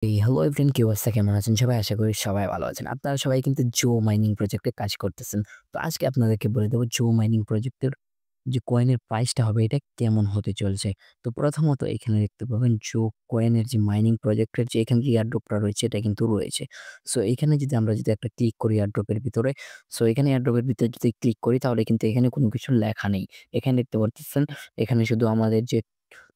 এই hello everyone কি অবস্থা? কেমন আছেন সবাই? আশা করি সবাই ভালো আছেন। আপনারা সবাই কিন্তু জো মাইনিং প্রজেক্টে কাজ করতেছেন। তো আজকে আপনাদেরকে বলে দেব জো মাইনিং প্রজেক্টের যে কয়েনের প্রাইসটা হবে এটা কেমন হতে চলছে। তো প্রথমত এখানে দেখতে পাবেন জো কয়েনের যে মাইনিং প্রজেক্টের যে এখানে যে এয়ারড্রপটা রয়েছে এটা কিন্তু রয়েছে। সো এখানে যদি আমরা যদি একটা ক্লিক করি এয়ারড্রপের ভিতরে, সো এখানে এয়ারড্রপের ভিতরে যদি ক্লিক করি তাহলে কিন্তু এখানে কোনো কিছু লেখা নেই। এখানে দেখতে পারতেছেন এখানে শুধু আমাদের যে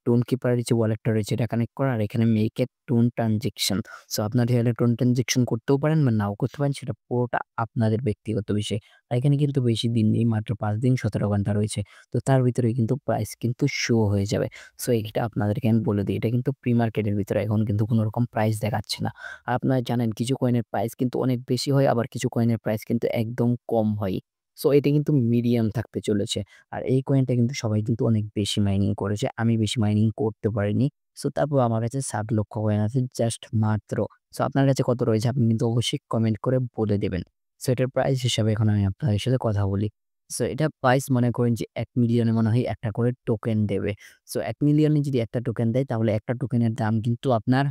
টোন কিপারের যে ওয়ালেটটা রয়েছে এটা কানেক্ট করা আর এখানে make a tone transaction. So আপনারা চাইলে টোন ট্রানজেকশন করতেও পারেন বা নাও করতে পারেন সেটা পুরোটা আপনাদের ব্যক্তিগত বিষয়। আর এখানে কিন্তু বেশি দিন নেই মাত্র ৫ দিন ১৭ ঘন্টা রয়েছে। তো তার ভিতরে কিন্তু প্রাইস কিন্তু শো হয়ে যাবে। সো এটা আপনাদেরকে আমি বলে দিই এটা কিন্তু প্রি মার্কেটের ভিতরে এখন কিন্তু কোন রকম প্রাইস দেখাচ্ছে না। আর আপনারা জানেন কিছু কয়েনের প্রাইস কিন্তু অনেক বেশি হয় আবার কিছু কয়েনের প্রাইস কিন্তু একদম কম হয়। সো এটা কিন্তু মিডিয়াম থাকতে চলেছে। আর এই কয়েনটা কিন্তু সবাই কিন্তু অনেক বেশি মাইনিং করেছে। আমি বেশি মাইনিং করতে পারিনি। সো তারপর আমার কাছে ৭ লক্ষ কয়েন আছে জাস্ট মাত্র। সো আপনার কাছে কত রয়েছে আপনি কিন্তু অবশ্যই কমেন্ট করে বলে দিবেন। সো এটার প্রাইস হিসাবে এখন আমি আপনাদের সাথে কথা বলি। সো এটার প্রাইস মনে করেন যে ১ মিলিয়নে মনে হয় একটা করে টোকেন দেবে। সো ১ মিলিয়নে যদি একটা টোকেন দেয় তাহলে একটা টোকেনের দাম কিন্তু আপনার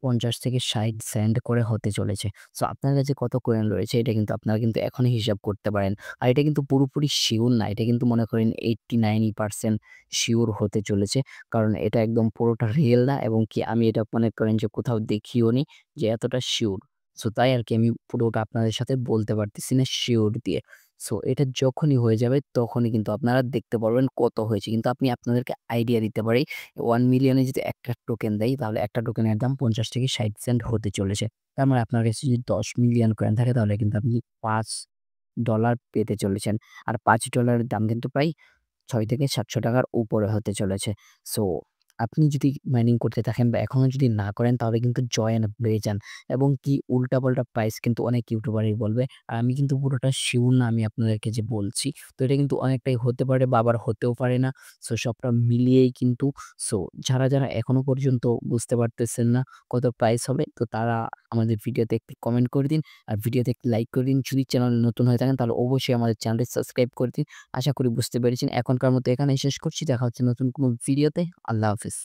৫০ থেকে ৬০ সেন্ট করে হতে চলেছে। সো আপনার কাছে কত কয়েন রয়েছে এটা কিন্তু আপনারা কিন্তু এখনই হিসাব করতে পারেন। আর এটা কিন্তু পুরোপুরি সিউর না। এটা কিন্তু মনে করেন 80-90% সিউর হতে চলেছে। কারণ এটা একদম পুরোটা রিয়েল না এবং কি আমি এটা মনে করেন যে কোথাও দেখিওনি যে এতটা সিউর। সো তাই আরকি আমি পুরোটা আপনাদের সাথে বলতে পারতেছি না সিউর দিয়ে। সো এটা যখনই হয়ে যাবে তখনই কিন্তু আপনারা দেখতে পারবেন কত হয়েছে। কিন্তু আপনি আপনাদেরকে আইডিয়া দিতে পারি 1 মিলিয়ন এ যদি একটা টোকেন দেই তাহলে একটা টোকেনের দাম ৫০ থেকে ৬০ সেন্ট হতে চলেছে। তার মানে আপনার কাছে যদি ১০ মিলিয়ন কয়েন থাকে তাহলে কিন্তু আপনি $৫ পেতে চলেছেন। আর $৫ এর দাম কিন্তু প্রায় ৳৬০০ থেকে ৳৭০০ র উপরে হতে চলেছে। সো আপনি যদি মাইনিং করতে থাকেন বা এখনো যদি না করেন তাহলে কিন্তু জয়েন হয়ে যান এবং কি উল্টাপাল্টা প্রাইস কিন্তু অনেক ইউটিউবারই বলবে। আর আমি কিন্তু পুরোটা সিউর না আমি আপনাদেরকে যে বলছি। তো এটা কিন্তু অনেকটাই হতে পারে বা আবার হতেও পারে না। সো সবটা মিলিয়েই কিন্তু সো যারা এখনো পর্যন্ত বুঝতে পারতেছেন না কত প্রাইস হবে তো তারা আমাদের ভিডিওতে একটি কমেন্ট করে দিন। আর ভিডিওতে একটি লাইক করে দিন। যদি চ্যানেলে নতুন হয়ে থাকেন তাহলে অবশ্যই আমাদের চ্যানেলটি সাবস্ক্রাইব করে দিন। আশা করি বুঝতে পেরেছেন। এখনকার মতো এখানেই শেষ করছি। দেখা হচ্ছে নতুন কোনো ভিডিওতে। আল্লাহ হাফেজ।